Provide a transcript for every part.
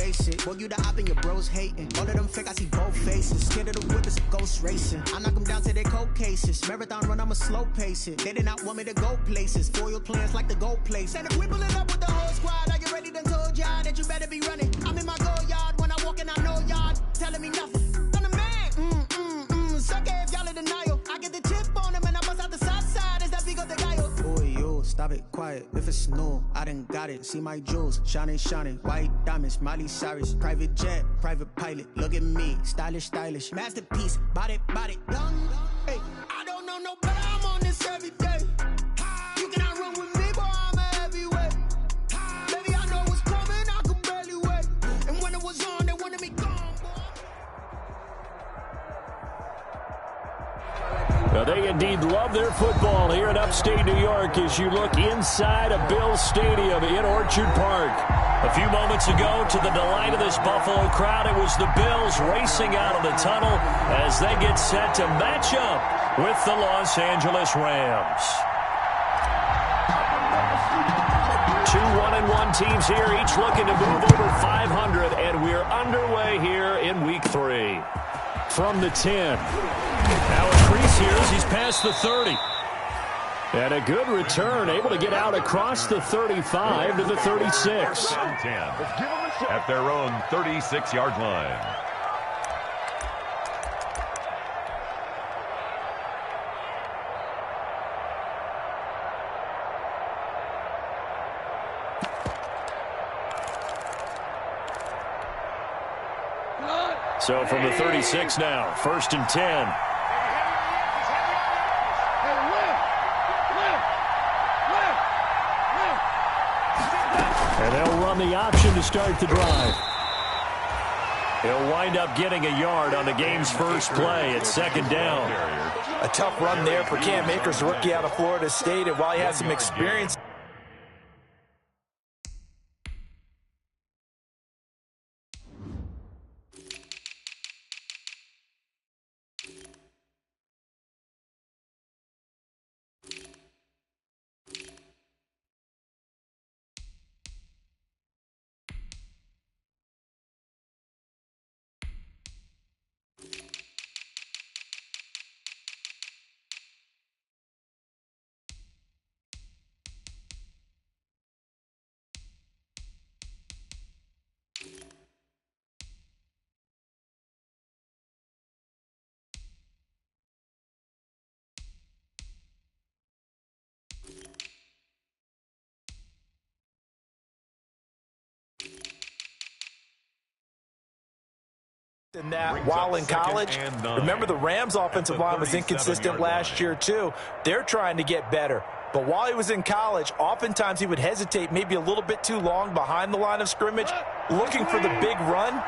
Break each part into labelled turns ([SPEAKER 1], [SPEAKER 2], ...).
[SPEAKER 1] basic. Boy, you the op and your bros hating. All of them fake, I see both faces. Scared of the whip, it's a ghost racing. I knock them down to their cold cases. Marathon run, I'ma slow pace it. They did not want me to go places. Foil plans like the gold place. And if we pulling up with the whole squad, I get ready to told y'all that you better be running. I'm in my go yard when I walk in, I know y'all telling me nothing. I'm the man. Suck it if y'all in denial. I get the chip on them and I bust out the south side. Is that big of the guy? Boy, yo, stop it, quiet. If it's new, I done got it. See my jewels, shining, white diamonds, Miley Cyrus, private jet, private pilot. Look at me, stylish, masterpiece, body, young. Hey, I don't know no better. I'm on this every day. You cannot run with me, boy. I'm a heavyweight. Baby, I know what's coming. I could barely wait. And when it was on, they wanted me gone.
[SPEAKER 2] Now, they indeed love their football here in upstate New York as you look inside of Bills Stadium in Orchard Park. A few moments ago, to the delight of this Buffalo crowd, it was the Bills racing out of the tunnel as they get set to match up with the Los Angeles Rams. Two 1-1 teams here, each looking to move over 500, and we're underway here in Week 3. From the 10. Now a crease here as he's past the 30. And a good return, able to get out across the 35 to the 36.
[SPEAKER 3] At their own 36-yard line.
[SPEAKER 2] So from the 36 now, 1st and 10. And they'll run the option to start the drive. He'll wind up getting a yard on the game's first play at 2nd down.
[SPEAKER 4] A tough run there for Cam Akers, rookie out of Florida State, and while he has some experience, in that while in college. Remember, the Rams offensive line was inconsistent last year too. They're trying to get better. But while he was in college, oftentimes he would hesitate maybe a little bit too long behind the line of scrimmage, looking for the big run.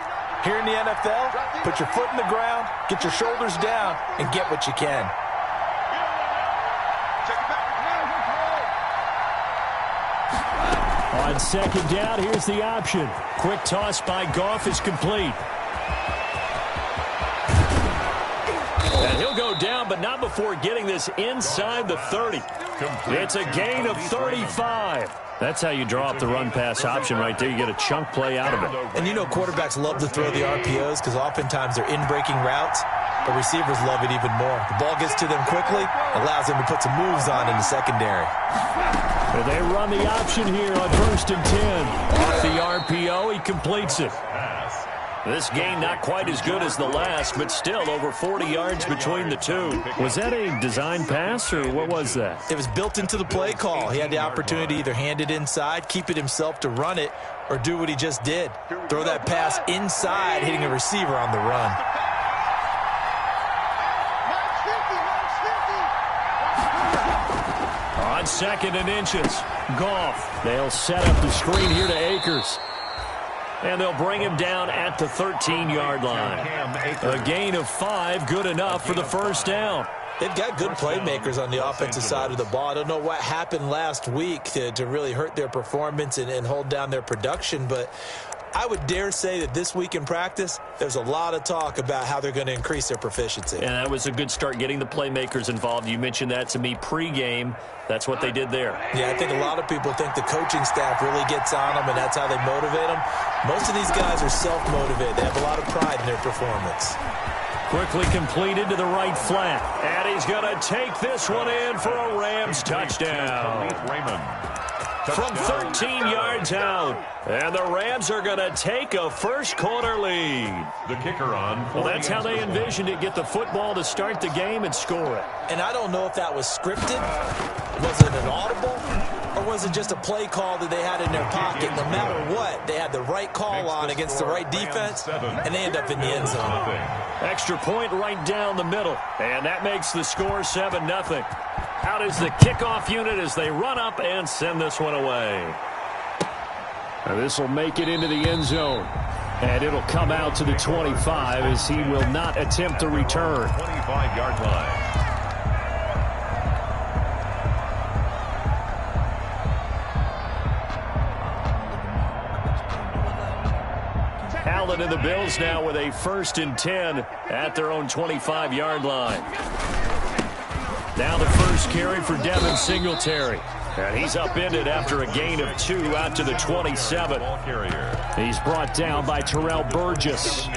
[SPEAKER 4] Here in the NFL, put your foot in the ground, get your shoulders down, and get what you can.
[SPEAKER 2] On 2nd down, here's the option. Quick toss by Goff is complete. And he'll go down, but not before getting this inside the 30. It's a gain of 35. That's how you draw up the run-pass option right there. You get a chunk play out of it.
[SPEAKER 4] And you know quarterbacks love to throw the RPOs because oftentimes they're in-breaking routes, but receivers love it even more. The ball gets to them quickly, allows them to put some moves on in the secondary.
[SPEAKER 2] And they run the option here on 1st and 10. Off the RPO, he completes it. This game not quite as good as the last, but still over 40 yards between the two. Was that a design pass, or what was that?
[SPEAKER 4] It was built into the play call. He had the opportunity to either hand it inside, keep it himself to run it, or do what he just did. Throw that pass inside, hitting a receiver on the run.
[SPEAKER 2] On 2nd and inches, Goff. They'll set up the screen here to Akers. And they'll bring him down at the 13-yard line. A gain of 5, good enough for the 1st down.
[SPEAKER 4] They've got good playmakers on the offensive side of the ball. I don't know what happened last week to really hurt their performance and hold down their production, but I would dare say that this week in practice, there's a lot of talk about how they're going to increase their proficiency.
[SPEAKER 2] And that was a good start, getting the playmakers involved. You mentioned that to me pregame. That's what they did there.
[SPEAKER 4] Yeah, I think a lot of people think the coaching staff really gets on them, and that's how they motivate them. Most of these guys are self-motivated. They have a lot of pride in their performance.
[SPEAKER 2] Quickly completed to the right flat. And he's going to take this one in for a Rams touchdown. From 13 yards out. And the Rams are going to take a first-quarter lead.
[SPEAKER 3] The kicker on.
[SPEAKER 2] Well, that's how they envisioned it, get the football to start the game and score it.
[SPEAKER 4] And I don't know if that was scripted. Was it an audible? Or was it just a play call that they had in their pocket? No matter what, they had the right call on against the right defense, and they end up in the end zone.
[SPEAKER 2] Extra point right down the middle. And that makes the score 7-0. Out is the kickoff unit as they run up and send this one away. And this will make it into the end zone. And it'll come out to the 25 as he will not attempt to return.
[SPEAKER 3] 25-yard line.
[SPEAKER 2] Allen and the Bills now with a 1st and 10 at their own 25-yard line. Now the first carry for Devin Singletary. And he's upended after a gain of 2 out to the 27. He's brought down by Terrell Burgess.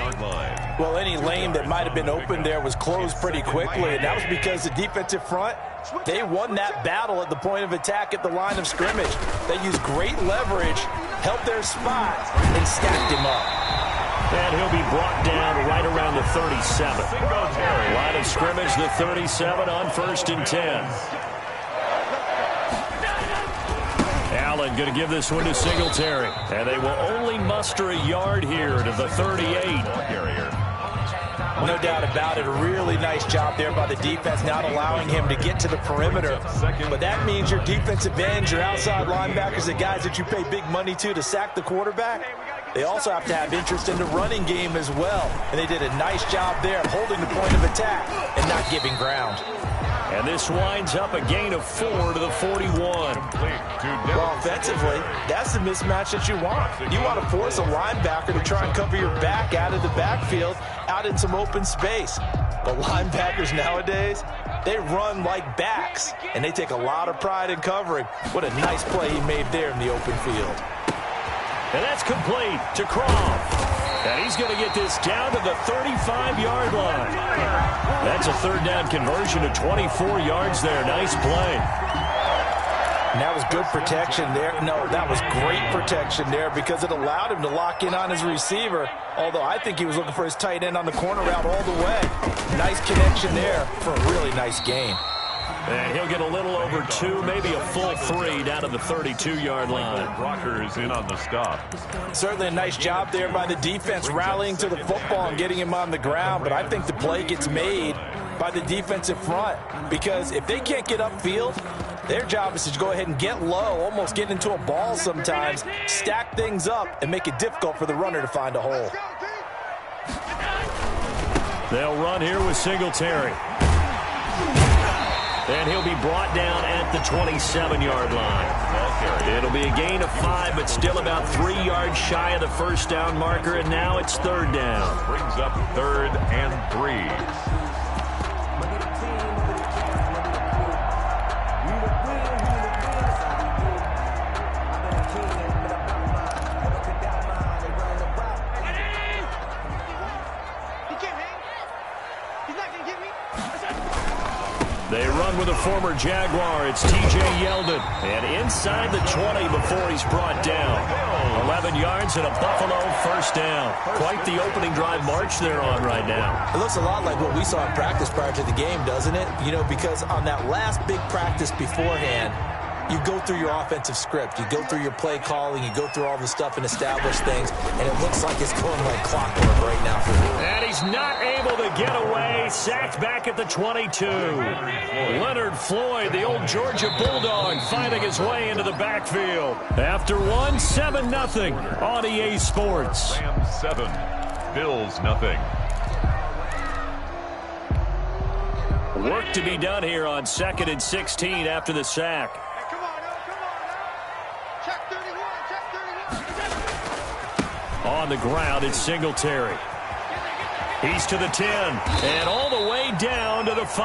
[SPEAKER 4] Well, any lane that might have been open there was closed pretty quickly, and that was because the defensive front, they won that battle at the point of attack at the line of scrimmage. They used great leverage, held their spot, and stacked him up.
[SPEAKER 2] And he'll be brought down right around the 37. Line of scrimmage, the 37 on 1st and 10. Allen going to give this one to Singletary. And they will only muster a yard here to the 38.
[SPEAKER 4] No doubt about it. A really nice job there by the defense, not allowing him to get to the perimeter. But that means your defensive ends, your outside linebackers, the guys that you pay big money to sack the quarterback, they also have to have interest in the running game as well. And they did a nice job there of holding the point of attack and not giving ground.
[SPEAKER 2] And this winds up a gain of 4 to the 41.
[SPEAKER 4] Well, offensively, that's the mismatch that you want. You want to force a linebacker to try and cover your back out of the backfield, out in some open space. But linebackers nowadays, they run like backs, and they take a lot of pride in covering. What a nice play he made there in the open field.
[SPEAKER 2] And that's complete to Croft. And he's going to get this down to the 35-yard line. That's a 3rd down conversion of 24 yards there. Nice play.
[SPEAKER 4] And that was good protection there. No, that was great protection there because it allowed him to lock in on his receiver, although I think he was looking for his tight end on the corner route all the way. Nice connection there for a really nice gain.
[SPEAKER 2] And he'll get a little over 2, maybe a full 3 down to the 32-yard line.
[SPEAKER 3] Rockers in on the stop.
[SPEAKER 4] Certainly a nice job there by the defense rallying to the football and getting him on the ground, but I think the play gets made by the defensive front because if they can't get upfield, their job is to go ahead and get low, almost get into a ball sometimes, stack things up, and make it difficult for the runner to find a hole.
[SPEAKER 2] They'll run here with Singletary. And he'll be brought down at the 27-yard line. It'll be a gain of 5, but still about 3 yards shy of the 1st down marker, and now it's 3rd down.
[SPEAKER 3] Brings up 3rd and 3.
[SPEAKER 2] They run with a former Jaguar. It's T.J. Yeldon. And inside the 20 before he's brought down. 11 yards and a Buffalo 1st down. Quite the opening drive march they're on right now.
[SPEAKER 4] It looks a lot like what we saw in practice prior to the game, doesn't it? You know, because on that last big practice beforehand, you go through your offensive script. You go through your play calling. You go through all the stuff and establish things. And it looks like it's going like clockwork right now for him.
[SPEAKER 2] And he's not able to get away. Sacked back at the 22. Leonard Floyd, the old Georgia Bulldog, finding his way into the backfield. After 7-0 on EA Sports.
[SPEAKER 3] Rams 7, Bills 0.
[SPEAKER 2] Work to be done here on 2nd and 16 after the sack. on the ground. It's Singletary. He's to the 10, and all the way down to the 5.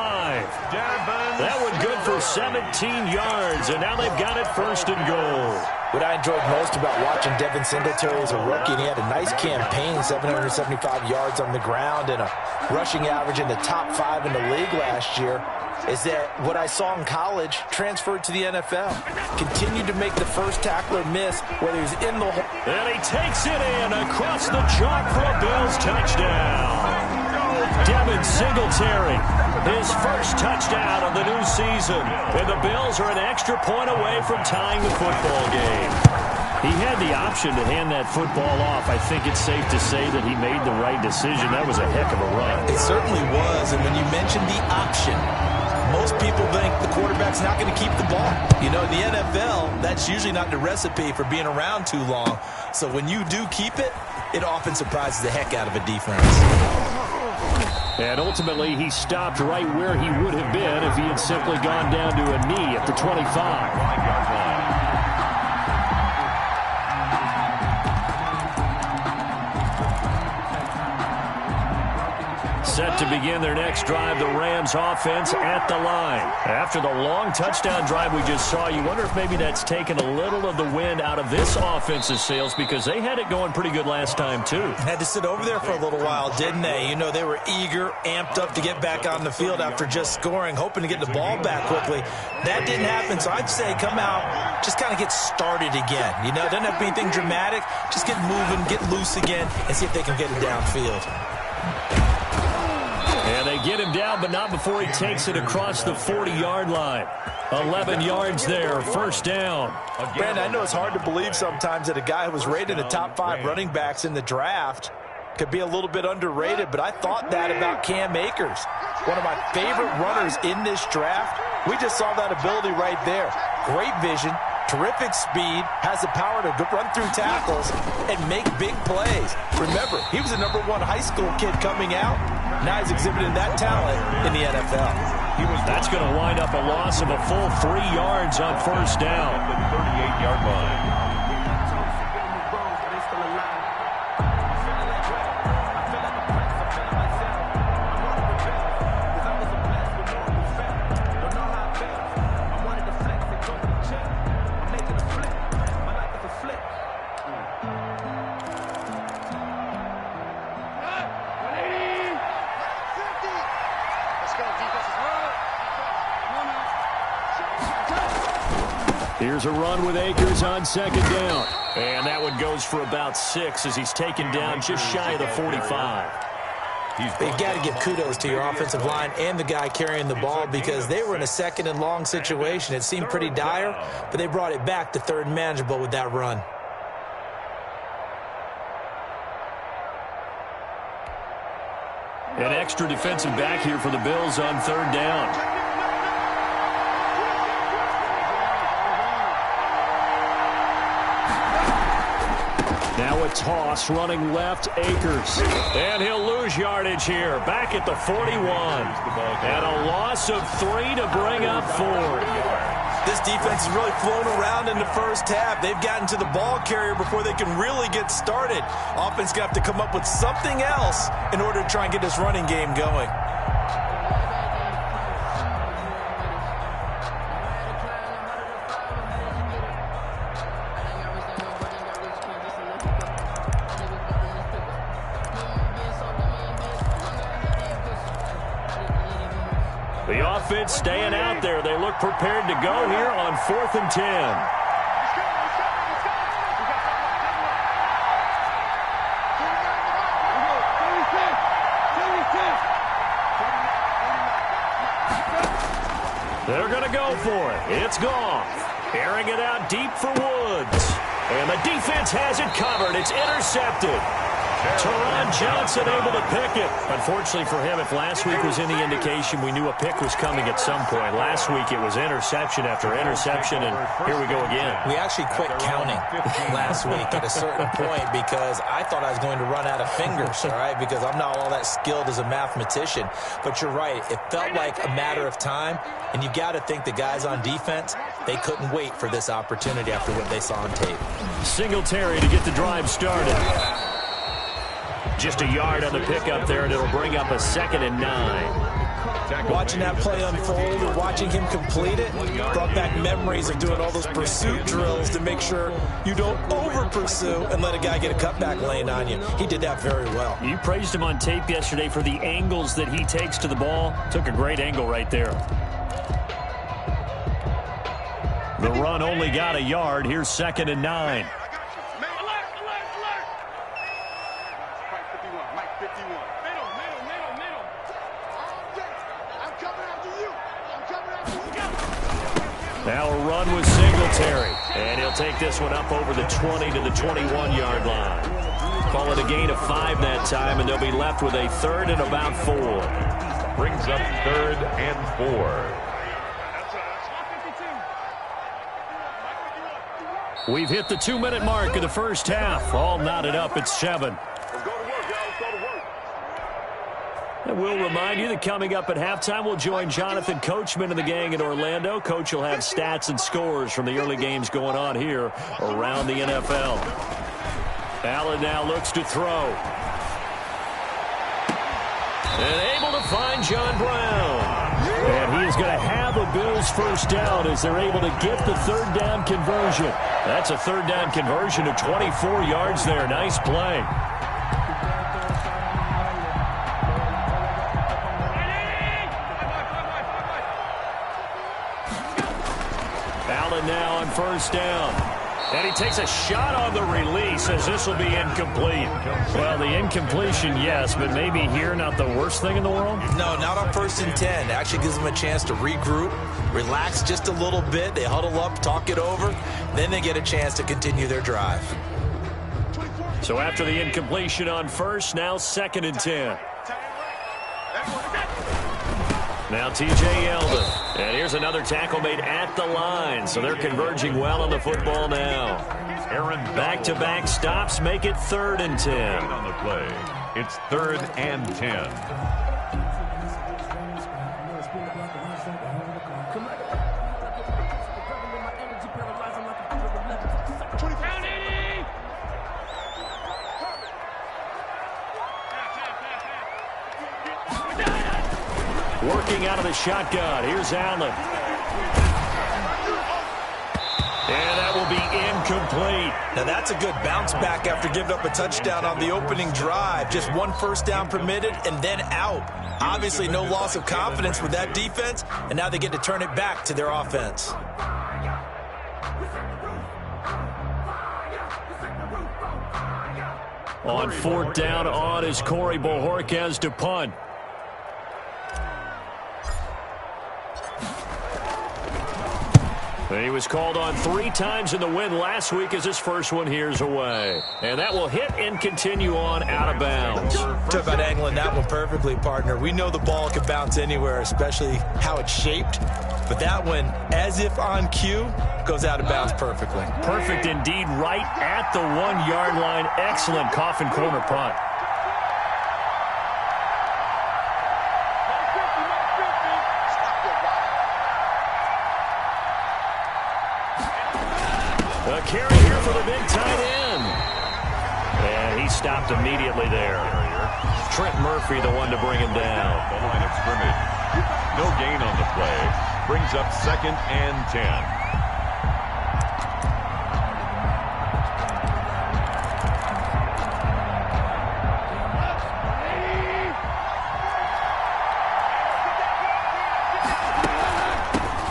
[SPEAKER 2] That one good for 17 yards, and now they've got it first and goal.
[SPEAKER 4] What I enjoyed most about watching Devin Singletary as a rookie, and he had a nice campaign, 775 yards on the ground and a rushing average in the top 5 in the league last year, is that what I saw in college transferred to the NFL. Continued to make the first tackler miss, whether he's in the hole.
[SPEAKER 2] And he takes it in across the chalk for a Bills touchdown. Devin Singletary, his first touchdown of the new season. And the Bills are an extra point away from tying the football game. He had the option to hand that football off. I think it's safe to say that he made the right decision. That was a heck of a run.
[SPEAKER 4] It certainly was. And when you mentioned the option, most people think the quarterback's not going to keep the ball. You know, in the NFL, that's usually not the recipe for being around too long. So when you do keep it, it often surprises the heck out of a defense.
[SPEAKER 2] And ultimately, he stopped right where he would have been if he had simply gone down to a knee at the 25. Set to begin their next drive, the Rams offense at the line. After the long touchdown drive we just saw, you wonder if maybe that's taken a little of the wind out of this offense's sails, because they had it going pretty good last time too.
[SPEAKER 4] Had to sit over there for a little while, didn't they? You know, they were eager, amped up to get back on the field after just scoring, hoping to get the ball back quickly. That didn't happen, so I'd say come out, just kind of get started again. You know, it doesn't have to be anything dramatic. Just get moving, get loose again, and see if they can get it downfield.
[SPEAKER 2] And they get him down, but not before he takes it across the 40-yard line. 11 yards there, first down.
[SPEAKER 4] Brandon, I know it's hard to believe sometimes that a guy who was rated in the top 5 running backs in the draft could be a little bit underrated, but I thought that about Cam Akers. One of my favorite runners in this draft. We just saw that ability right there. Great vision, terrific speed, has the power to run through tackles and make big plays. Remember, he was a #1 high school kid coming out. Now he's exhibiting that talent in the NFL.
[SPEAKER 2] That's going to wind up a loss of a full 3 yards on first down.
[SPEAKER 3] The 38-yard line.
[SPEAKER 2] Here's a run with Akers on second down. And that one goes for about 6 as he's taken down just shy of the 45.
[SPEAKER 4] You've got to give kudos to your offensive line and the guy carrying the ball, because they were in a second and long situation. It seemed pretty dire, but they brought it back to third and manageable with that run.
[SPEAKER 2] An extra defensive back here for the Bills on third down. Now a toss running left, Akers. And he'll lose yardage here. Back at the 41. And a loss of 3 to bring up 4.
[SPEAKER 4] This defense has really flown around in the first half. They've gotten to the ball carrier before they can really get started. Offense got to come up with something else in order to try and get this running game going.
[SPEAKER 2] The offense staying out there. They look prepared to go here on 4th and 10. They're going to go for it. It's gone. Airing it out deep for Woods. And the defense has it covered. It's intercepted. Teron Johnson able to pick it. Unfortunately for him, if last week was any indication, we knew a pick was coming at some point. Last week it was interception after interception, and here we go again.
[SPEAKER 4] We actually quit counting last week at a certain point because I thought I was going to run out of fingers, all right, because I'm not all that skilled as a mathematician. But you're right. It felt like a matter of time, and you got to think the guys on defense, they couldn't wait for this opportunity after what they saw on tape.
[SPEAKER 2] Singletary to get the drive started. just a yard on the pickup there, and it'll bring up a 2nd and 9.
[SPEAKER 4] Watching that play unfold and watching him complete it brought back memories of doing all those pursuit drills to make sure you don't over-pursue and let a guy get a cutback lane on you. He did that very well.
[SPEAKER 2] You praised him on tape yesterday for the angles that he takes to the ball. Took a great angle right there. The run only got a yard. Here's 2nd and 9. Now a run with Singletary, and he'll take this one up over the 20 to the 21-yard line. Call it a gain of 5 that time, and they'll be left with a 3rd and about 4.
[SPEAKER 3] Brings up 3rd and 4.
[SPEAKER 2] We've hit the 2-minute mark of the first half. All knotted up at 7. And we'll remind you that coming up at halftime, we'll join Jonathan Coachman and the gang in Orlando. Coach will have stats and scores from the early games going on here around the NFL. Allen now looks to throw. And able to find John Brown. And he is going to have a Bills first down as they're able to get the 3rd down conversion. That's a 3rd down conversion of 24 yards there. Nice play. Allen now on first down. And he takes a shot on the release as this will be incomplete. Well, the incompletion, yes, but maybe here not the worst thing in the world?
[SPEAKER 4] No, not on 1st and 10. It actually gives them a chance to regroup, relax just a little bit. They huddle up, talk it over. Then they get a chance to continue their drive.
[SPEAKER 2] So after the incompletion on first, now 2nd and 10. Now T.J. Yeldon. And here's another tackle made at the line. So they're converging well on the football now. Back-to-back stops make it 3rd and 10.
[SPEAKER 3] On the play, it's 3rd and 10.
[SPEAKER 2] Working out of the shotgun. Here's Allen. And that will be incomplete.
[SPEAKER 4] Now that's a good bounce back after giving up a touchdown on the opening drive. Just 1 first down permitted and then out. Obviously no loss of confidence with that defense, and now they get to turn it back to their offense.
[SPEAKER 2] On 4th down on is Corey Bojorquez to punt. He was called on 3 times in the win last week as his first one here's away. And that will hit and continue on out of bounds.
[SPEAKER 4] Talk about angling that one perfectly, partner. We know the ball can bounce anywhere, especially how it's shaped. But that one, as if on cue, goes out of bounds perfectly.
[SPEAKER 2] Perfect indeed, right at the 1-yard line. Excellent coffin corner punt. A carry here for the big tight end. And he stopped immediately there. Trent Murphy, the one to bring him down.
[SPEAKER 3] The line of scrimmage. No gain on the play. Brings up 2nd and 10.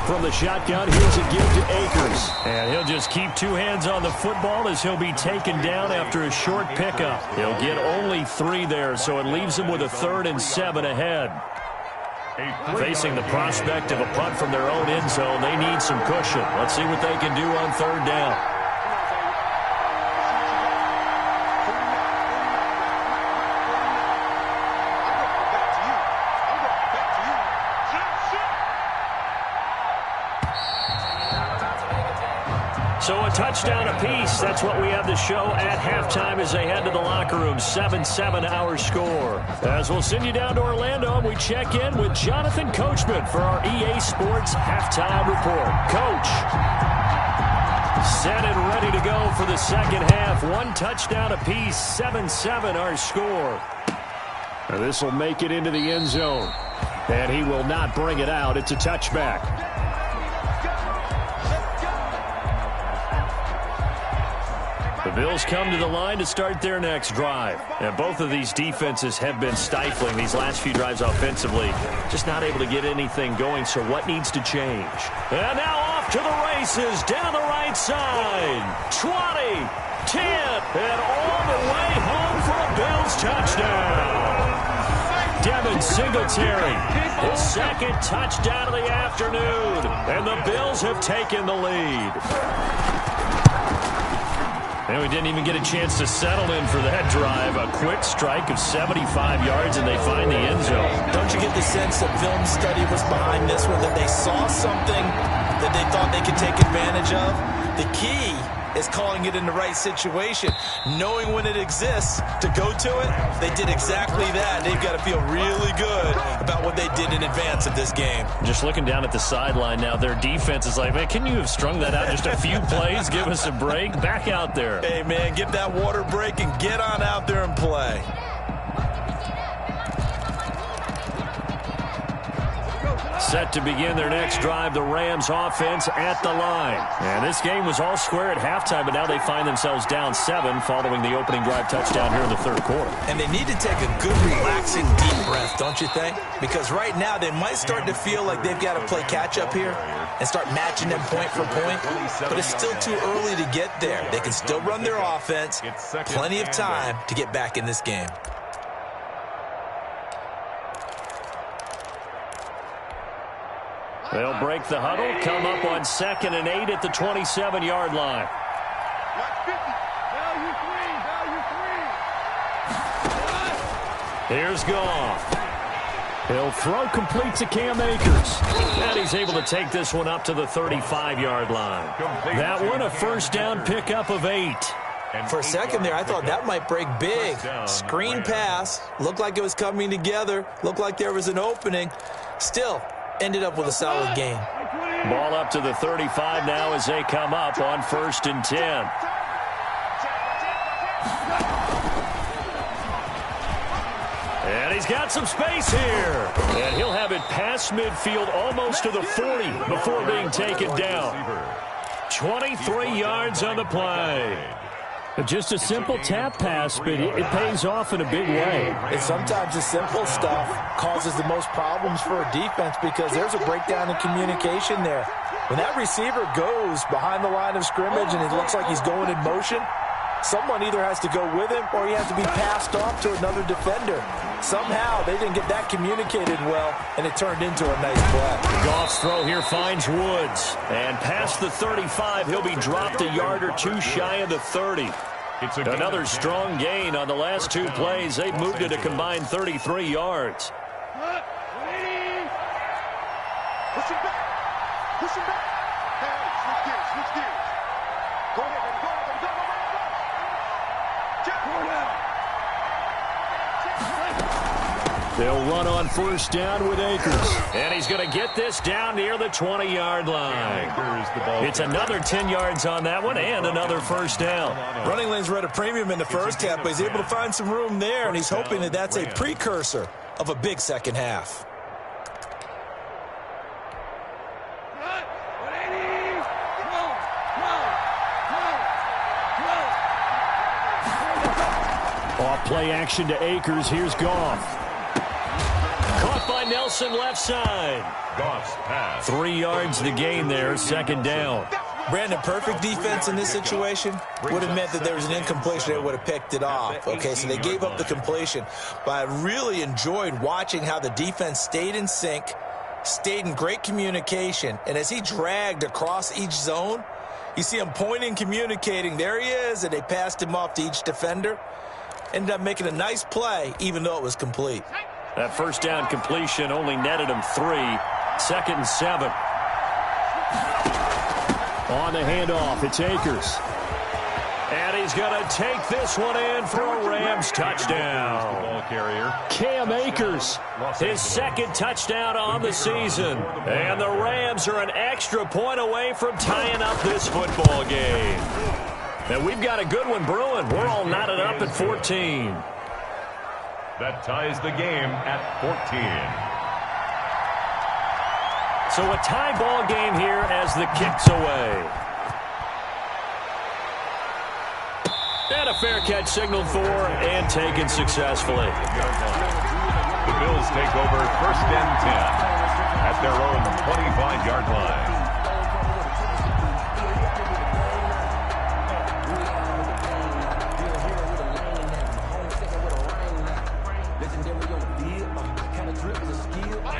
[SPEAKER 2] From the shotgun, here's a give to Akers. And he'll just keep 2 hands on the football as he'll be taken down after a short pickup. He'll get only 3 there, so it leaves him with a 3rd and 7 ahead. Facing the prospect of a punt from their own end zone, they need some cushion. Let's see what they can do on 3rd down. So a touchdown apiece. That's what we have to show at halftime as they head to the locker room. 7-7 our score. As we'll send you down to Orlando, we check in with Jonathan Coachman for our EA Sports Halftime Report. Coach. Set and ready to go for the second half. One touchdown apiece, 7-7 our score. This will make it into the end zone. And he will not bring it out. It's a touchback. The Bills come to the line to start their next drive. And both of these defenses have been stifling these last few drives offensively. Just not able to get anything going, so what needs to change? And now off to the races, down the right side. 20, 10, and all the way home for a Bills touchdown. Devin Singletary, his second touchdown of the afternoon. And the Bills have taken the lead. And we didn't even get a chance to settle in for that drive. A quick strike of 75 yards, and they find the end zone.
[SPEAKER 4] Don't you get the sense that film study was behind this one, that they saw something that they thought they could take advantage of? The key is calling it in the right situation, knowing when it exists to go to it. They did exactly that. They've got to feel really good about what they did in advance of this game.
[SPEAKER 2] Just looking down at the sideline now, their defense is like, man, can you have strung that out just a few plays? Give us a break. Back out there.
[SPEAKER 4] Hey, man, get that water break and get on out there and play.
[SPEAKER 2] Set to begin their next drive, the Rams offense at the line. And this game was all square at halftime, but now they find themselves down 7 following the opening drive touchdown here in the third quarter.
[SPEAKER 4] And they need to take a good, relaxing, deep breath, don't you think? Because right now they might start to feel like they've got to play catch-up here and start matching them point for point. But it's still too early to get there. They can still run their offense. Plenty of time to get back in this game.
[SPEAKER 2] They'll break the huddle, come up on 2nd and 8 at the 27-yard line. Here's Goff. He'll throw complete to Cam Akers. And he's able to take this one up to the 35-yard line. That one a first down pickup of 8.
[SPEAKER 4] For a second there, I thought that might break big. Screen pass. Looked like it was coming together. Looked like there was an opening. Still, ended up with a solid game.
[SPEAKER 2] Ball up to the 35 now as they come up on 1st and 10. And he's got some space here. And he'll have it past midfield almost to the 40 before being taken down. 23 yards on the play. Just a simple tap pass, but it pays off in a big way.
[SPEAKER 4] And sometimes the simple stuff causes the most problems for a defense because there's a breakdown in communication there. When that receiver goes behind the line of scrimmage and it looks like he's going in motion, someone either has to go with him or he has to be passed off to another defender. Somehow they didn't get that communicated well, and it turned into a nice play.
[SPEAKER 2] Goff's throw here finds Woods. And past the 35, he'll be dropped a yard or two shy of the 30. Another strong gain on the last 2 plays. They've moved it a combined 33 yards.
[SPEAKER 5] Push him back. Push him back. Hey, switch gears. Go ahead, go.
[SPEAKER 2] They'll run on 1st down with Akers. And he's going to get this down near the 20-yard line. It's another 10 yards on that one and another 1st down.
[SPEAKER 4] Running lanes were at a premium in the first half, but he's able to find some room there, and he's hoping that that's a precursor of a big second half.
[SPEAKER 2] Off play action to Akers. Here's Goff. Caught by Nelson left side.
[SPEAKER 3] Goff's pass.
[SPEAKER 2] 3 yards the gain there, 2nd down.
[SPEAKER 4] Brandon, perfect defense in this situation would have meant that there was an incompletion. They would have picked it off. Okay, so they gave up the completion. But I really enjoyed watching how the defense stayed in sync, stayed in great communication. And as he dragged across each zone, you see him pointing, communicating. There he is, and they passed him off to each defender. Ended up making a nice play, even though it was complete.
[SPEAKER 2] That 1st down completion only netted him 3. 2nd and 7. On the handoff, it's Akers. And he he's going to take this one in for a Rams touchdown.
[SPEAKER 3] Ball carrier.
[SPEAKER 2] Cam Akers, his second touchdown on the season. And the Rams are an extra point away from tying up this football game. And we've got a good one brewing. We're all knotted up at 14.
[SPEAKER 3] That ties the game at 14.
[SPEAKER 2] So a tie ball game here as the kick's away. And a fair catch signaled for and taken successfully.
[SPEAKER 3] The Bills take over 1st and 10 at their own 25-yard line.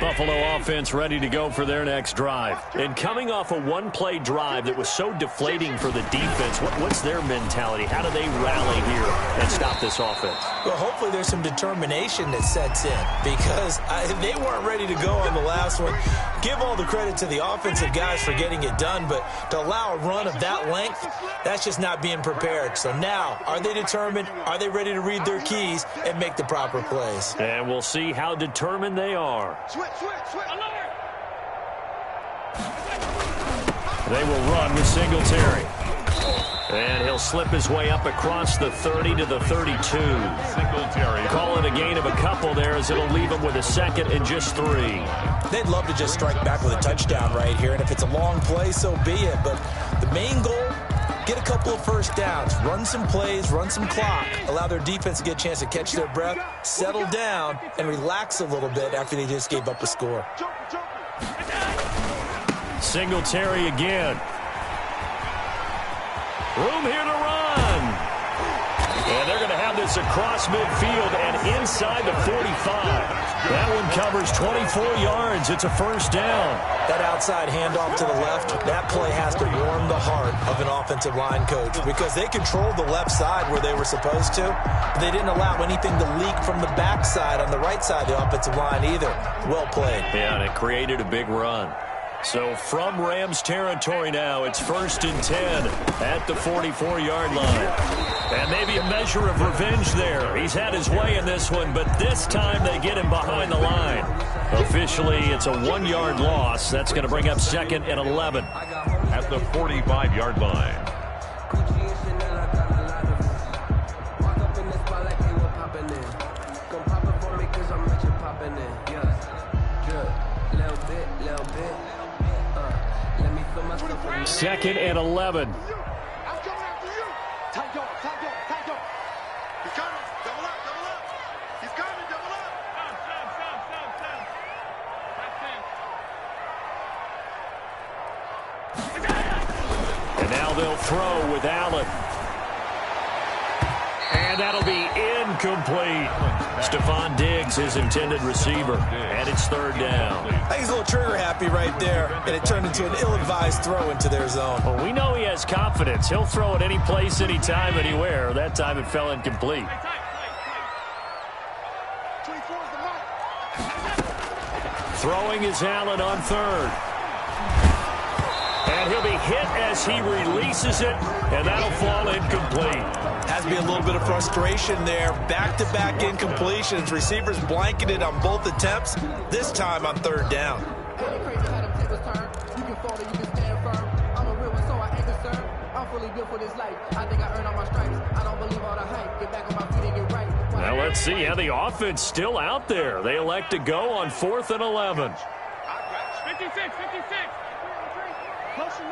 [SPEAKER 2] Buffalo offense ready to go for their next drive. And coming off a one-play drive that was so deflating for the defense, what's their mentality? How do they rally here and stop this offense?
[SPEAKER 4] Well, hopefully there's some determination that sets in because they weren't ready to go on the last one. Give all the credit to the offensive guys for getting it done, but to allow a run of that length, that's just not being prepared. So now, are they determined? Are they ready to read their keys and make the proper plays?
[SPEAKER 2] And we'll see how determined they are. They will run with Singletary. And he'll slip his way up across the 30 to the 32.
[SPEAKER 3] Singletary.
[SPEAKER 2] Call it a gain of a couple there as it'll leave him with a second and just 3.
[SPEAKER 4] They'd love to just strike back with a touchdown right here, and if it's a long play, so be it. But the main goal, get a couple of first downs, run some plays, run some clock, allow their defense to get a chance to catch their breath, settle down, and relax a little bit after they just gave up a score.
[SPEAKER 2] Singletary again. Room here to run. And they're going to have this across midfield and inside the 45. That one covers 24 yards. It's a first down.
[SPEAKER 4] That outside handoff to the left, that play has to warm the heart of an offensive line coach because they controlled the left side where they were supposed to. But they didn't allow anything to leak from the backside on the right side of the offensive line either. Well played.
[SPEAKER 2] Yeah, and it created a big run. So from Rams territory now, it's 1st and 10 at the 44-yard line. And maybe a measure of revenge there. He's had his way in this one, but this time they get him behind the line. Officially, it's a 1-yard loss. That's going to bring up 2nd and 11.
[SPEAKER 3] At the 45-yard line.
[SPEAKER 2] Second and 11. And now they'll throw with Allen. And that'll be incomplete. Stephon Diggs, his intended receiver. And it's 3rd down.
[SPEAKER 4] I think he's a little trigger happy right there, and it turned into an ill-advised throw into their zone.
[SPEAKER 2] Well, we know he has confidence. He'll throw it any place, anytime, anywhere. That time it fell incomplete. Throwing is Allen on 3rd. And he'll be hit as he releases it, and that'll fall incomplete.
[SPEAKER 4] Has to be a little bit of frustration there. Back-to-back incompletions. Receivers blanketed on both attempts, this time on 3rd down.
[SPEAKER 2] Now let's see how the offense still out there. They elect to go on 4th and 11.
[SPEAKER 5] 56. Motion.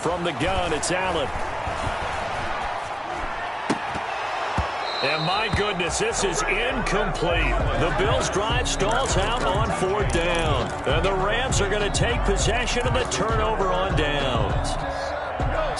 [SPEAKER 2] From the gun, it's Allen. And my goodness, this is incomplete. The Bills' drive stalls out on 4th down. And the Rams are going to take possession of the turnover on downs.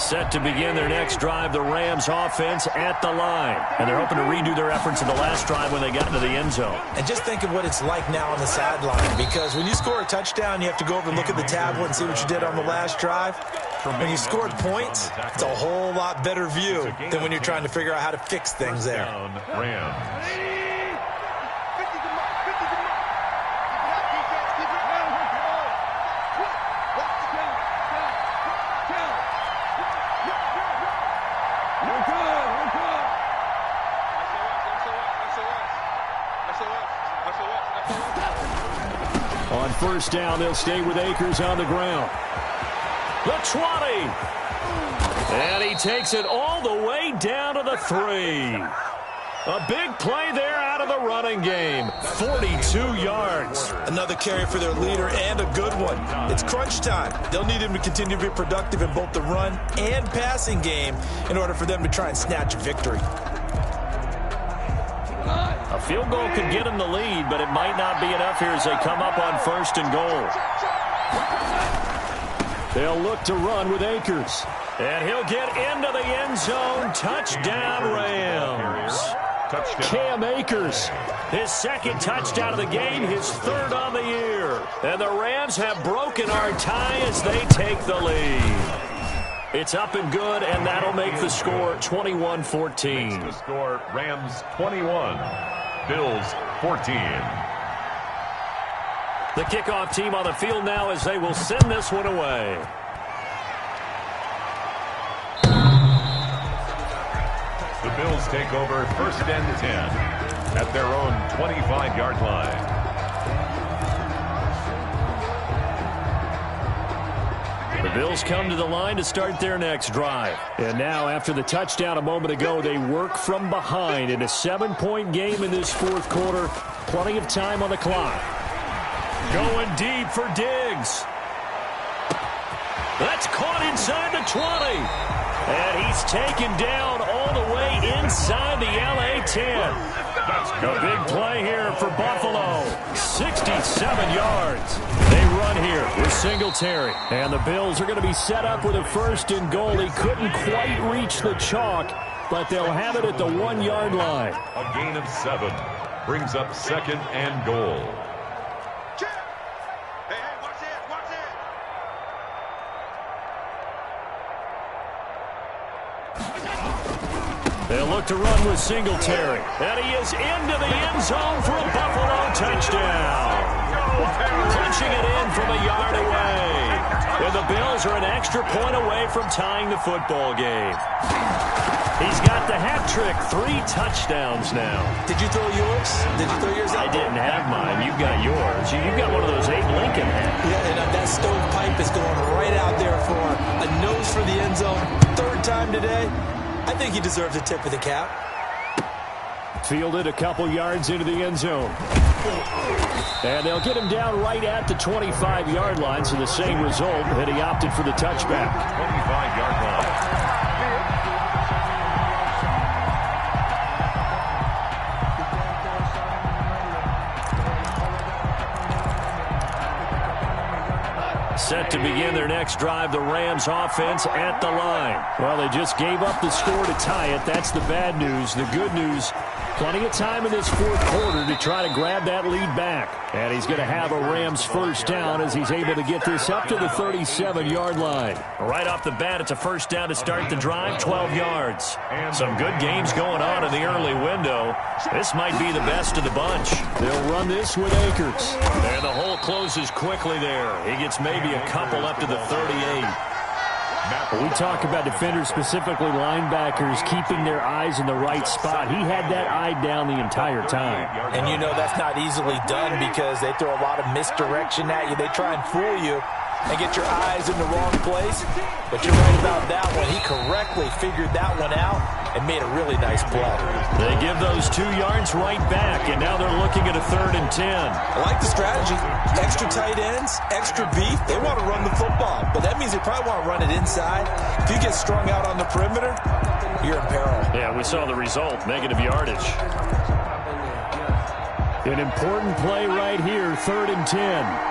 [SPEAKER 2] Set to begin their next drive, the Rams offense at the line. And they're hoping to redo their efforts in the last drive when they got into the end zone.
[SPEAKER 4] And just think of what it's like now on the sideline, because when you score a touchdown, you have to go over and look at the tablet and see what you did on the last drive. When you scored points, it's a whole lot better view than when you're trying to figure out how to fix things there.
[SPEAKER 3] Rams.
[SPEAKER 2] On first down, they'll stay with Akers on the ground. The 20. And he takes it all the way down to the 3. A big play there out of the running game. 42 yards.
[SPEAKER 4] Another carry for their leader and a good one. It's crunch time. They'll need him to continue to be productive in both the run and passing game in order for them to try and snatch a victory.
[SPEAKER 2] A field goal could get them the lead, but it might not be enough here as they come up on first and goal. They'll look to run with Akers. And he'll get into the end zone. Touchdown, Rams.
[SPEAKER 3] Touchdown.
[SPEAKER 2] Cam Akers, his second touchdown of the game, his third on the year. And the Rams have broken our tie as they take the lead. It's up and good, and that'll make the score 21-14.
[SPEAKER 3] The score, Rams 21, Bills 14.
[SPEAKER 2] The kickoff team on the field now as they will send this one away.
[SPEAKER 3] The Bills take over first and 10 at their own 25-yard line.
[SPEAKER 2] The Bills come to the line to start their next drive. And now, after the touchdown a moment ago, they work from behind in a 7-point game in this fourth quarter. Plenty of time on the clock. Going deep for Diggs. That's caught inside the 20. And he's taken down all the way inside the LA 10. A big play here for Buffalo. 67 yards. They run here with Singletary. And the Bills are going to be set up with a first and goal. He couldn't quite reach the chalk, but they'll have it at the 1-yard line.
[SPEAKER 3] A gain of 7 brings up second and goal.
[SPEAKER 2] They'll look to run with Singletary. And he is into the end zone for a Buffalo touchdown. Punching it in from a yard away. And the Bills are an extra point away from tying the football game. He's got the hat trick. 3 touchdowns now.
[SPEAKER 4] Did you throw yours? Did you throw yours out?
[SPEAKER 2] I didn't have mine. You got yours. You got one of those Abe Lincoln hats.
[SPEAKER 4] Yeah, and that stovepipe is going right out there for a nose for the end zone. 3rd time today. I think he deserves a tip of the cap.
[SPEAKER 2] Fielded a couple yards into the end zone. And they'll get him down right at the 25-yard line, so the same result, and he opted for the touchback.
[SPEAKER 3] 25-yard line.
[SPEAKER 2] Set to begin their next drive, the Rams offense at the line. Well, they just gave up the score to tie it. That's the bad news. The good news, plenty of time in this fourth quarter to try to grab that lead back. And he's going to have a Rams first down as he's able to get this up to the 37-yard line. Right off the bat, it's a first down to start the drive, 12 yards. Some good games going on in the early window. This might be the best of the bunch. They'll run this with Akers. And the hole closes quickly there. He gets maybe a couple up to the 38. When we talk about defenders, specifically linebackers, keeping their eyes in the right spot, he had that eye down the entire time.
[SPEAKER 4] And you know that's not easily done because they throw a lot of misdirection at you. They try and fool you and get your eyes in the wrong place. But you're right about that one. He correctly figured that one out and made a really nice play.
[SPEAKER 2] They give those 2 yards right back, and now they're looking at a 3rd and 10.
[SPEAKER 4] I like the strategy. Extra tight ends, extra beef. They want to run the football, but that means they probably want to run it inside. If you get strung out on the perimeter, you're in peril.
[SPEAKER 2] Yeah, we saw the result, negative yardage. An important play right here, 3rd and 10.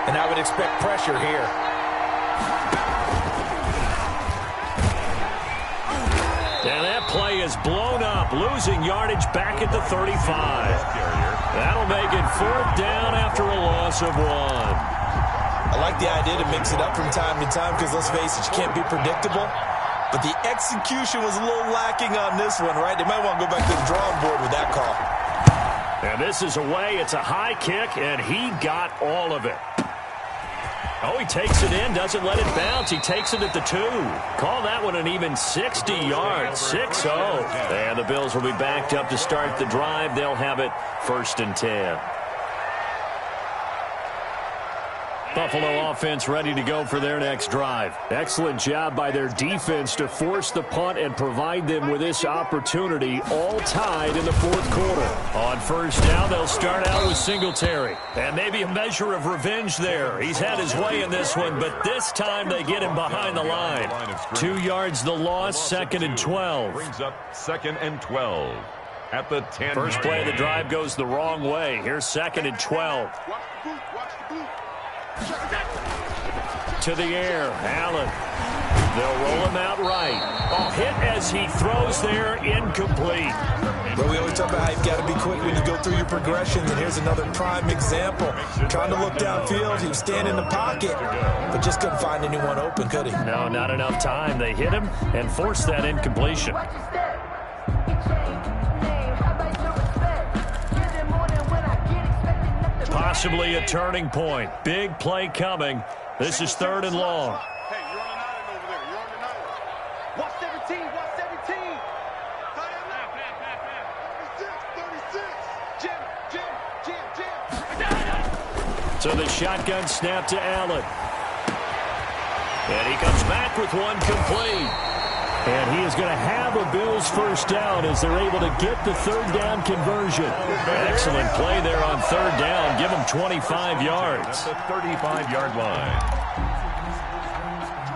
[SPEAKER 4] And I would expect pressure here.
[SPEAKER 2] And that play is blown up, losing yardage back at the 35. That'll make it 4th down after a loss of 1.
[SPEAKER 4] I like the idea to mix it up from time to time because, let's face it, you can't be predictable. But the execution was a little lacking on this one, right? They might want to go back to the drawing board with that call.
[SPEAKER 2] And this is away. It's a high kick, and he got all of it. Oh, he takes it in, doesn't let it bounce. He takes it at the 2. Call that one an even 60 yards, 6-0. And the Bills will be backed up to start the drive. They'll have it 1st and 10. Buffalo offense ready to go for their next drive. Excellent job by their defense to force the punt and provide them with this opportunity, all tied in the fourth quarter. On first down, they'll start out with Singletary. And maybe a measure of revenge there. He's had his way in this one, but this time they get him behind the line. 2 yards the loss, 2nd and 12.
[SPEAKER 3] Brings up 2nd and 12 at the 10.
[SPEAKER 2] First play of the drive goes the wrong way. Here's 2nd and 12. To the air, Allen. They'll roll him out right. A hit as he throws there, incomplete.
[SPEAKER 4] But we always talk about how you've got to be quick when you go through your progression, and here's another prime example. Trying to look downfield, he was standing in the pocket, but just couldn't find anyone open, could he?
[SPEAKER 2] No, not enough time. They hit him and forced that incompletion. Possibly a turning point. Big play coming. This is 3rd and long.
[SPEAKER 5] Hey, you're on an island over there. You're on an island. Watch 17. Watch 17. Tight end left. 36. Jim.
[SPEAKER 2] So the shotgun snap to Allen. And he comes back with one complete. And he is going to have a Bills first down as they're able to get the 3rd down conversion. Excellent play there on 3rd down. Give them 25 yards.
[SPEAKER 3] At the 35-yard line.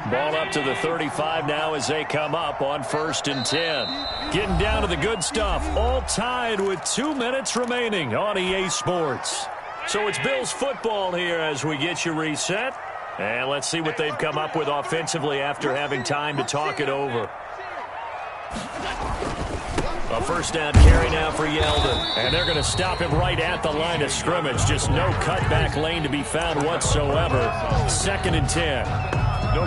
[SPEAKER 2] Ball up to the 35 now as they come up on 1st and 10. Getting down to the good stuff. All tied with 2 minutes remaining on EA Sports. So it's Bills football here as we get you reset. And let's see what they've come up with offensively after having time to talk it over. A first down carry now for Yeldon. And they're going to stop him right at the line of scrimmage. Just no cutback lane to be found whatsoever. 2nd and 10.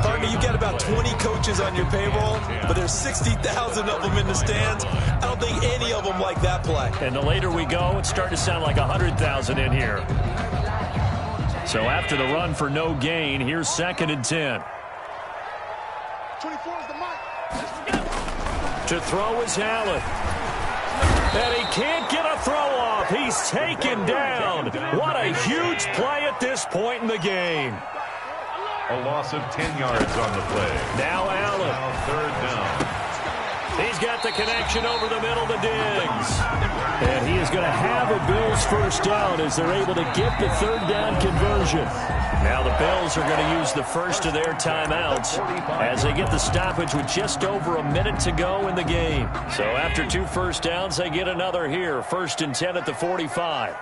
[SPEAKER 4] Partner, you've got about 20 coaches on your payroll, but there's 60,000 of them in the stands. I don't think any of them like that play.
[SPEAKER 2] And the later we go, it's starting to sound like 100,000 in here. So after the run for no gain, here's 2nd and 10.
[SPEAKER 5] 24 is the mic.
[SPEAKER 2] To throw is Allen. And he can't get a throw off. He's taken down. What a huge play at this point in the game.
[SPEAKER 3] A loss of 10 yards on the play.
[SPEAKER 2] Now Allen.
[SPEAKER 3] Now 3rd down.
[SPEAKER 2] He's got the connection over the middle to Diggs. And he is going to have a Bills first down as they're able to get the 3rd down conversion. Now the Bills are going to use the first of their timeouts as they get the stoppage with just over a minute to go in the game. So after 2 first downs, they get another here. 1st and 10 at the 45.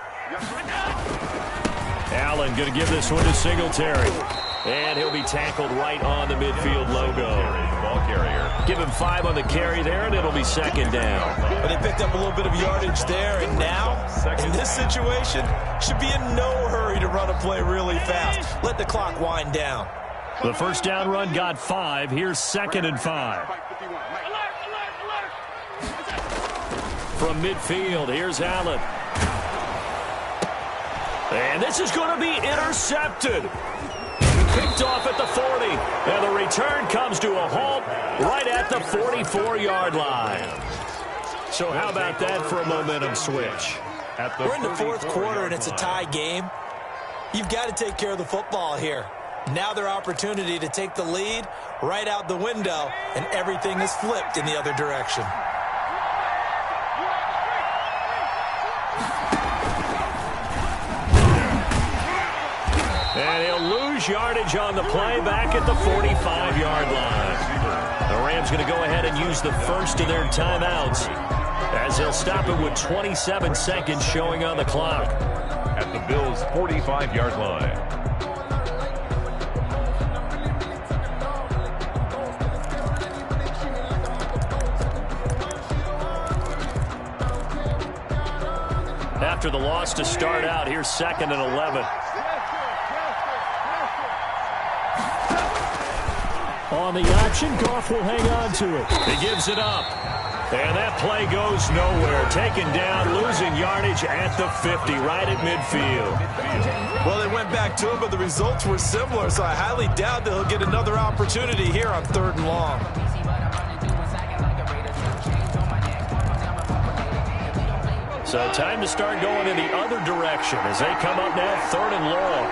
[SPEAKER 2] Allen going to give this one to Singletary. And he'll be tackled right on the midfield logo.
[SPEAKER 3] Ball carrier.
[SPEAKER 2] Give him 5 on the carry there, and it'll be 2nd down.
[SPEAKER 4] But they picked up a little bit of yardage there, and now, in this situation, should be in no hurry to run a play really fast. Let the clock wind down.
[SPEAKER 2] The first down run got 5. Here's 2nd and 5. From midfield, here's Allen. And this is going to be intercepted. Picked off at the 40, and the return comes to a halt right at the 44-yard line. So how about that for a momentum switch?
[SPEAKER 4] We're in the 4th quarter, and it's a tie game. You've got to take care of the football here. Now their opportunity to take the lead right out the window, and everything is flipped in the other direction.
[SPEAKER 2] And he'll lose yardage on the play back at the 45-yard line. The Rams going to go ahead and use the first of their timeouts as they'll stop it with 27 seconds showing on the clock.
[SPEAKER 3] At the Bills' 45-yard line.
[SPEAKER 2] After the loss to start out, here's 2nd and 11. On the option, Goff will hang on to it. He gives it up. And that play goes nowhere. Taken down, losing yardage at the 50, right at midfield.
[SPEAKER 4] Well, they went back to it, but the results were similar, so I highly doubt that he'll get another opportunity here on 3rd and long.
[SPEAKER 2] So time to start going in the other direction as they come up now 3rd and long.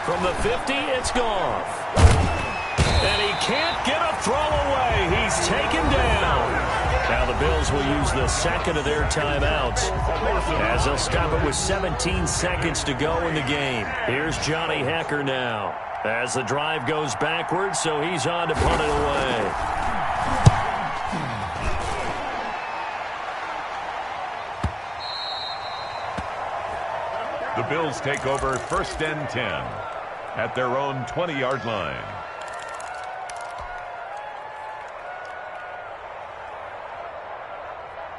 [SPEAKER 2] From the 50, it's gone. And he can't get a throw away. He's taken down. Now the Bills will use the second of their timeouts as they'll stop it with 17 seconds to go in the game. Here's Johnny Hekker now as the drive goes backwards, so he's on to punt it away.
[SPEAKER 3] The Bills take over 1st and 10 at their own 20-yard line.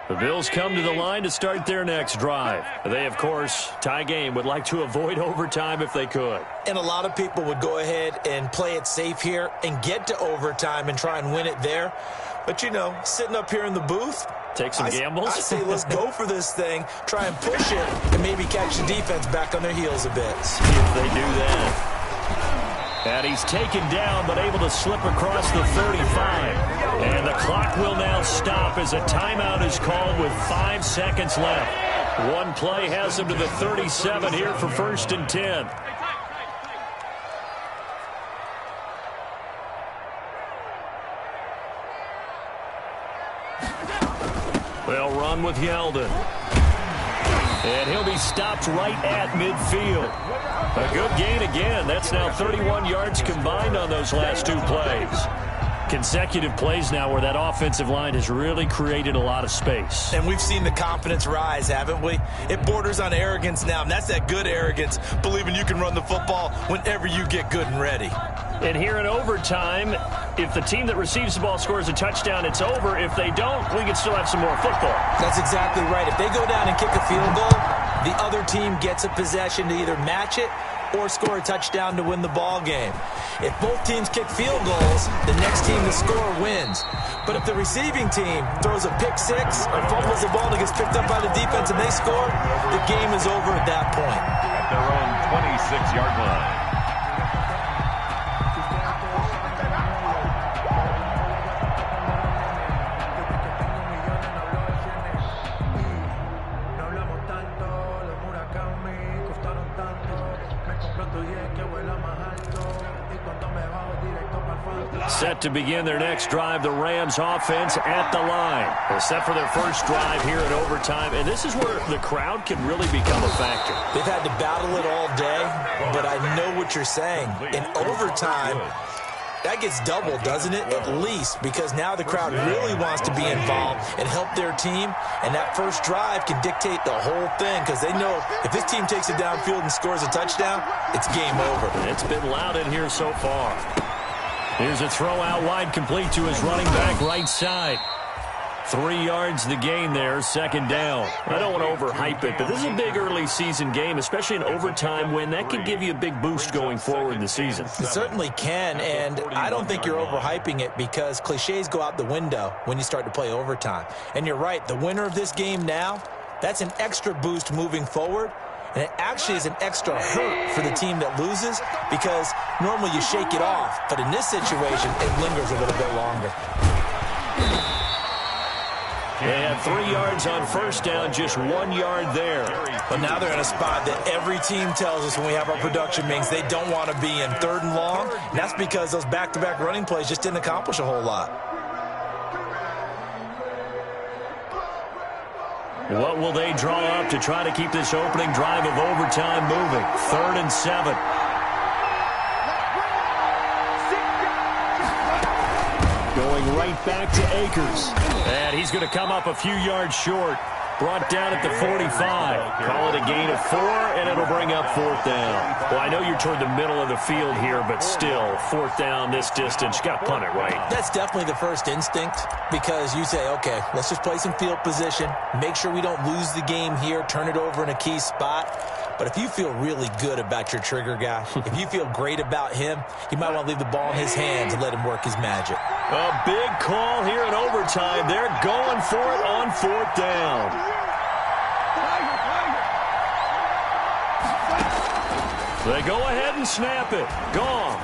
[SPEAKER 2] The Bills come to the line to start their next drive. They, of course, tie game, would like to avoid overtime if they could.
[SPEAKER 4] And a lot of people would go ahead and play it safe here and get to overtime and try and win it there. But, you know, sitting up here in the booth,
[SPEAKER 2] take some gambles.
[SPEAKER 4] I say let's go for this thing, try and push it, and maybe catch the defense back on their heels a bit.
[SPEAKER 2] See if they do that. And he's taken down, but able to slip across the 35. And the clock will now stop as a timeout is called with 5 seconds left. One play has him to the 37 here for 1st and 10. They'll run with Yeldon. And he'll be stopped right at midfield. A good gain again. That's now 31 yards combined on those last 2 plays. Consecutive plays now where that offensive line has really created a lot of space.
[SPEAKER 4] And we've seen the confidence rise, haven't we? It borders on arrogance now, and that's that good arrogance, believing you can run the football whenever you get good and ready.
[SPEAKER 2] And here in overtime, if the team that receives the ball scores a touchdown, it's over. If they don't, we can still have some more football.
[SPEAKER 4] That's exactly right. If they go down and kick a field goal, the other team gets a possession to either match it or score a touchdown to win the ball game. If both teams kick field goals, the next team to score wins. But if the receiving team throws a pick six or fumbles the ball and gets picked up by the defense and they score, the game is over at that point.
[SPEAKER 3] At their own 26-yard line.
[SPEAKER 2] Set to begin their next drive, the Rams offense at the line. They're set for their first drive here in overtime, and this is where the crowd can really become a factor.
[SPEAKER 4] They've had to battle it all day, but I know what you're saying. In overtime, that gets doubled, doesn't it? At least, because now the crowd really wants to be involved and help their team, and that first drive can dictate the whole thing because they know if this team takes it downfield and scores a touchdown, it's game over.
[SPEAKER 2] It's been loud in here so far. Here's a throw out wide, complete to his running back right side. 3 yards the gain there, 2nd down. I don't want to overhype it, but this is a big early season game, especially an overtime win. That can give you a big boost going forward in the season.
[SPEAKER 4] It certainly can, and I don't think you're overhyping it because cliches go out the window when you start to play overtime. And you're right, the winner of this game now, that's an extra boost moving forward. And it actually is an extra hurt for the team that loses because normally you shake it off. But in this situation, it lingers a little bit longer.
[SPEAKER 2] They had 3 yards on 1st down, just 1 yard there.
[SPEAKER 4] But now they're in a spot that every team tells us when we have our production meetings they don't want to be in, 3rd and long. And that's because those back-to-back running plays just didn't accomplish a whole lot.
[SPEAKER 2] What will they draw up to try to keep this opening drive of overtime moving? 3rd and 7. Going right back to Akers. And he's going to come up a few yards short. Brought down at the 45. Call it a gain of 4, and it'll bring up 4th down. Well, I know you're toward the middle of the field here, but still, 4th down this distance. You got to punt it, right?
[SPEAKER 4] That's definitely the first instinct because you say, okay, let's just play some field position, make sure we don't lose the game here, turn it over in a key spot. But if you feel really good about your trigger guy, if you feel great about him, you might want to leave the ball in his hands and let him work his magic.
[SPEAKER 2] A big call here in overtime. They're going for it on 4th down. They go ahead and snap it. Gone.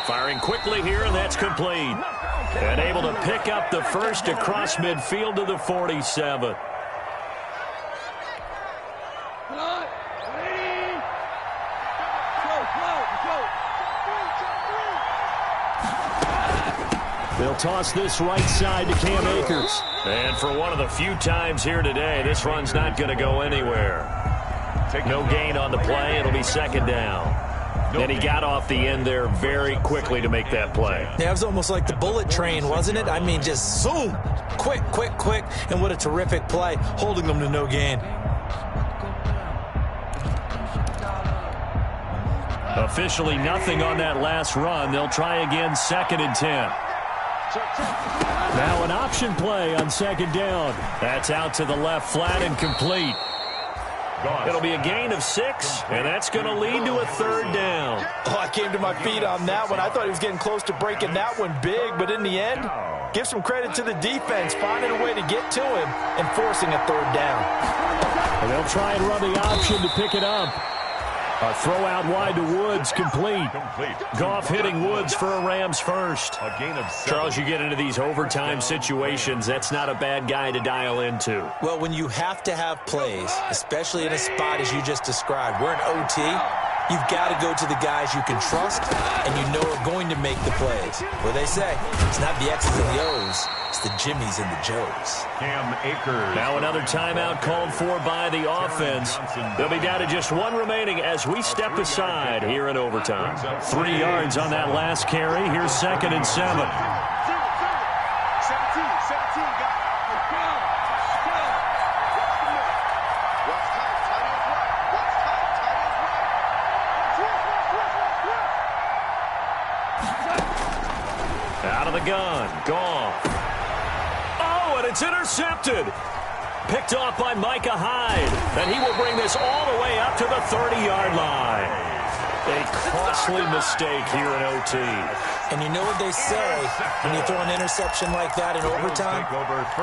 [SPEAKER 2] Firing quickly here, and that's complete. And able to pick up the first across midfield to the 47. They'll toss this right side to Cam Akers. And for one of the few times here today, this run's not going to go anywhere. No gain on the play. It'll be second down. And he got off the end there very quickly to make that play.
[SPEAKER 4] Yeah, it was almost like the bullet train, wasn't it? I mean, just zoom. Quick, quick, quick. And what a terrific play, holding them to no gain.
[SPEAKER 2] Officially nothing on that last run. They'll try again, 2nd and 10. Now an option play on 2nd down. That's out to the left, flat and complete. It'll be a gain of 6, and that's going to lead to a 3rd down.
[SPEAKER 4] Oh, I came to my feet on that one. I thought he was getting close to breaking that one big, but in the end, give some credit to the defense, finding a way to get to him and forcing a 3rd down.
[SPEAKER 2] And they'll try and run the option to pick it up. A throw out wide to Woods, complete. Goff hitting Woods for a Rams first.
[SPEAKER 3] A gain of 7.
[SPEAKER 2] Charles, you get into these overtime situations, that's not a bad guy to dial into.
[SPEAKER 4] Well, when you have to have plays, especially in a spot as you just described, we're in OT, you've got to go to the guys you can trust and you know are going to make the plays. What they say, it's not the X's and the O's, it's the Jimmies and the Joes.
[SPEAKER 3] Cam Akers.
[SPEAKER 2] Now another timeout called for by the offense. They'll be down to just 1 remaining as we step aside here in overtime. 3 yards on that last carry. Here's 2nd and 7.
[SPEAKER 5] 17, guys.
[SPEAKER 2] Out of the gun. Goff. Oh, and it's intercepted. Picked off by Micah Hyde. And he will bring this all the way up to the 30-yard line. A costly mistake here in OT.
[SPEAKER 4] And you know what they say, when you throw an interception like that in overtime,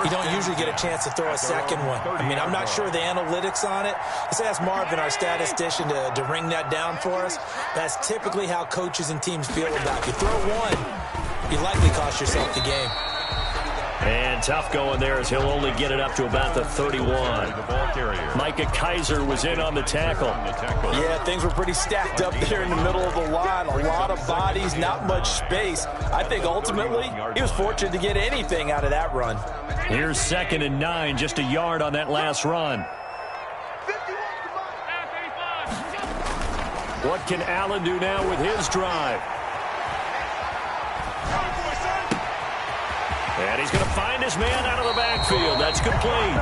[SPEAKER 4] you don't usually get a chance to throw a second one. I mean, I'm not sure the analytics on it. Let's ask Marvin, our statistician, to ring that down for us. That's typically how coaches and teams feel about it. You throw one, you likely cost yourself the game.
[SPEAKER 2] And tough going there as he'll only get it up to about the 31. Micah Kaiser was in on the tackle.
[SPEAKER 4] Yeah, things were pretty stacked up there in the middle of the line. A lot of bodies, not much space. I think ultimately he was fortunate to get anything out of that run.
[SPEAKER 2] Here's 2nd and 9, just a yard on that last run. What can Allen do now with his drive? And he's going to find his man out of the backfield. That's complete.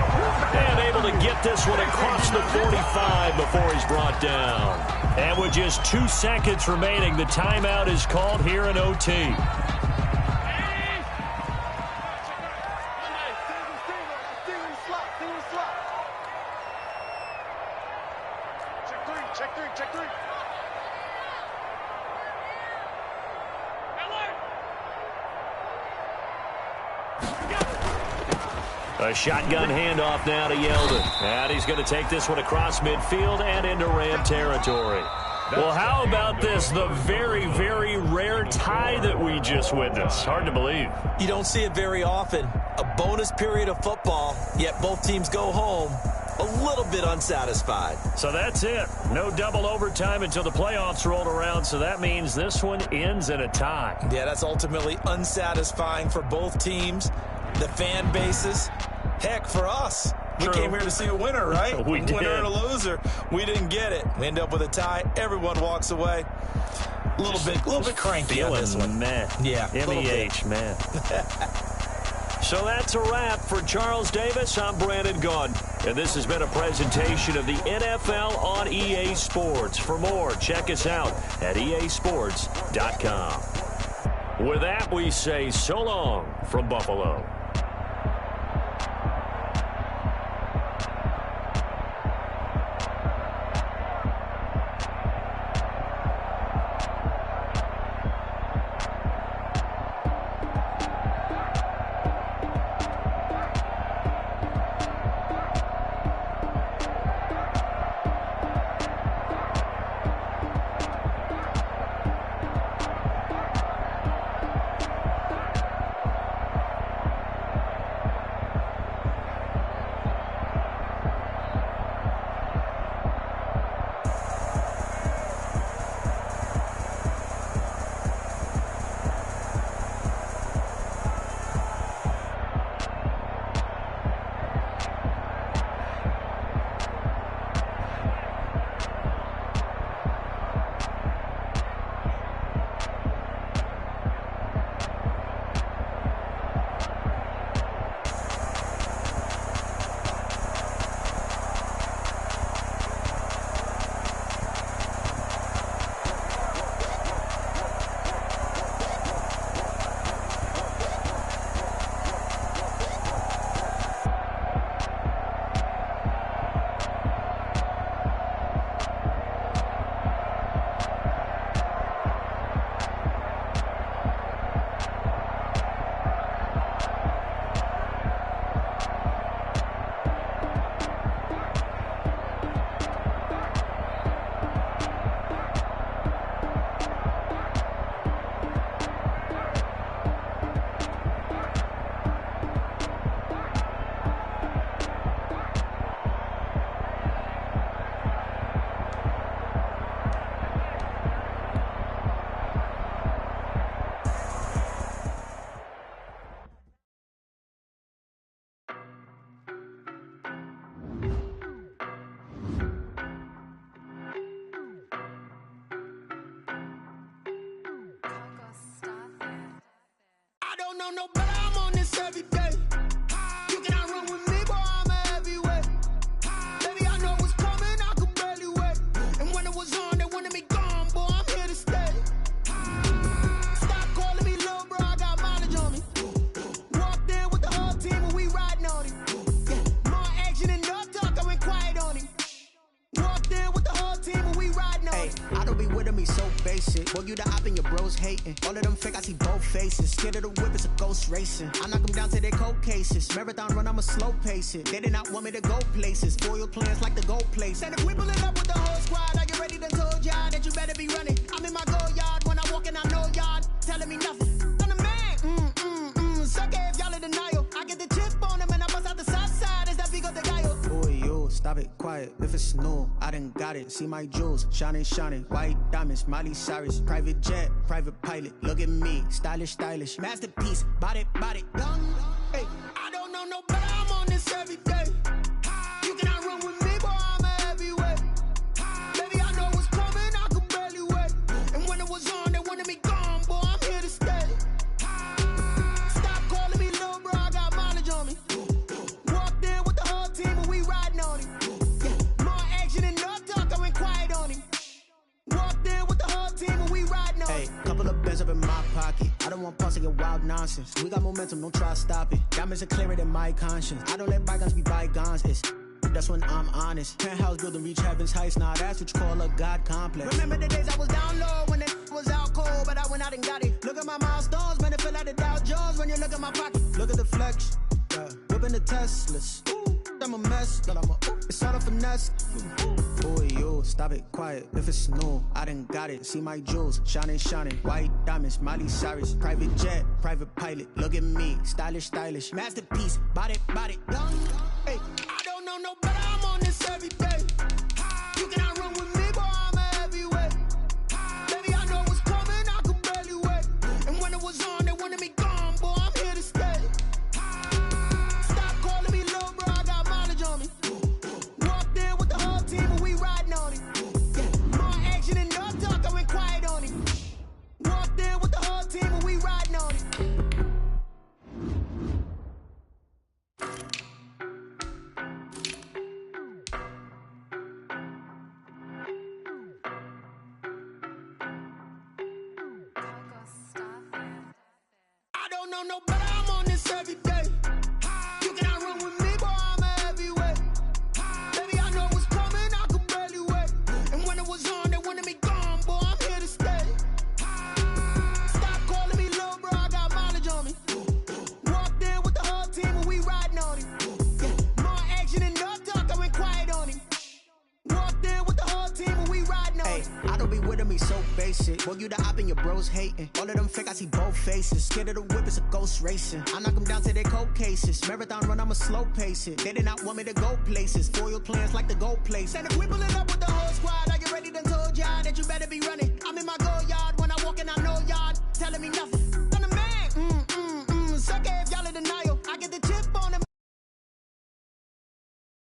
[SPEAKER 2] And able to get this one across the 45 before he's brought down. And with just 2 seconds remaining, the timeout is called here in OT.
[SPEAKER 5] Check three.
[SPEAKER 2] A shotgun handoff now to Yeldon. And he's going to take this one across midfield and into Ram territory. Well, how about this? The very, very rare tie that we just witnessed. Hard to believe.
[SPEAKER 4] You don't see it very often. A bonus period of football, yet both teams go home a little bit unsatisfied.
[SPEAKER 2] So that's it. No double overtime until the playoffs rolled around, so that means this one ends in a tie.
[SPEAKER 4] Yeah, that's ultimately unsatisfying for both teams, the fan bases. Heck, for us. We came here to see a winner, right?
[SPEAKER 2] We did.
[SPEAKER 4] Winner and a loser. We didn't get it. We end up with a tie. Everyone walks away. A little bit cranky on this one.
[SPEAKER 2] Meh.
[SPEAKER 4] Yeah,
[SPEAKER 2] M-E-H, man. So that's a wrap for Charles Davis. I'm Brandon Gaudin, and this has been a presentation of the NFL on EA Sports. For more, check us out at easports.com. With that, we say so long from Buffalo.
[SPEAKER 1] know no better, I'm on this every day. You cannot run with me, boy, I'm a heavyweight. Baby, I know what's coming, I could barely wait. And when it was on, they wanted me gone, boy, I'm here to stay. Stop calling me little bro, I got mileage on me. Walked in with the whole team and we riding on him. Yeah, more action and no talk, I went quiet on him. Walked in with the whole team and we riding on him. I don't be with him, he's so basic. Boy, you the op and your bros hating. All of them fake, I see both faces. Scared of the whip, it's a ghost racing. I knock them down to their cold cases. Marathon run, I'ma slow pace it. They did not want me to go places. Foil plans like the gold place. And if we pulling up with the whole squad, are you ready to told y'all that you better be running? I'm in my go yard. When I walk in, I know y'all telling me nothing. I'm the man, suck it if y'all in denial. I get the chip on him and I bust out the south side. Is that Vigo the Gallo? Boy, yo, stop it, quiet. If it's new, I done got it. See my jewels, shining, shining. White diamonds, Miley Cyrus. Private jet, private pilot. Look at me, stylish, stylish. Masterpiece, body, done. Hey, I don't know no better, I'm on this every day. You cannot run with me, boy, I'm a heavyweight. Baby, I know what's coming, I could barely wait. And when it was on, they wanted me gone, boy, I'm here to stay. Stop calling me little bro, I got mileage on me. Walked in with the whole team and we riding on him. Yeah, more action and no talk, I went quiet on him. Walked in with the whole team and we riding on him. Hey, couple of bands up in my pocket. I don't want pause to get wild nonsense. We got momentum, don't try to stop it. Diamonds are clearer than my conscience. I don't let bygones be bygones. That's when I'm honest. Penthouse building, reach heaven's heights. Nah, that's what you call a God complex. Remember the days I was down low when it was out cold, but I went out and got it. Look at my milestones, man, it feel like the Dow Jones when you look at my pocket. Look at the flex, whipping the Teslas. I'm a mess, but it's all a finesse. Boy, yo, stop it, quiet. If it's new, I done got it. See my jewels, shining, shining. White diamonds, Miley Cyrus. Private jet, private pilot. Look at me, stylish, stylish. Masterpiece, body, done. Hey, I don't know no better, I'm on this every day. You cannot run with me, boy, I'm a heavyweight. Baby, I know what's coming, I could barely wait. And when it was on, they wanted me gone, boy, I'm here to stay. Stop calling me little bro, I got mileage on me. Walked in with the whole team and we riding on him. Yeah, more action and no talk, I went quiet on him. Walked in with the whole team and we riding on him. I don't know no better, I'm on this every day. You cannot run with me, boy, I'm a heavyweight. Baby, I know what's coming, I could barely wait. And when it was on, they wanted me gone, boy, I'm here to stay. Stop calling me little bro, I got mileage on me. Walked in with the whole team and we riding on him. Yeah, more action and no talk, I went quiet on him. Walked in with the whole team and we riding on him. I don't be with him, he's so basic. Boy, you the op and your bros hating. All of them fake, I see both faces. Scared of the whip, it's a ghost racing. I knock them down to their cold cases. Marathon run, I'ma slow pace it. They did not want me to go places. Foil plans like the gold place. And if we pulling up with the whole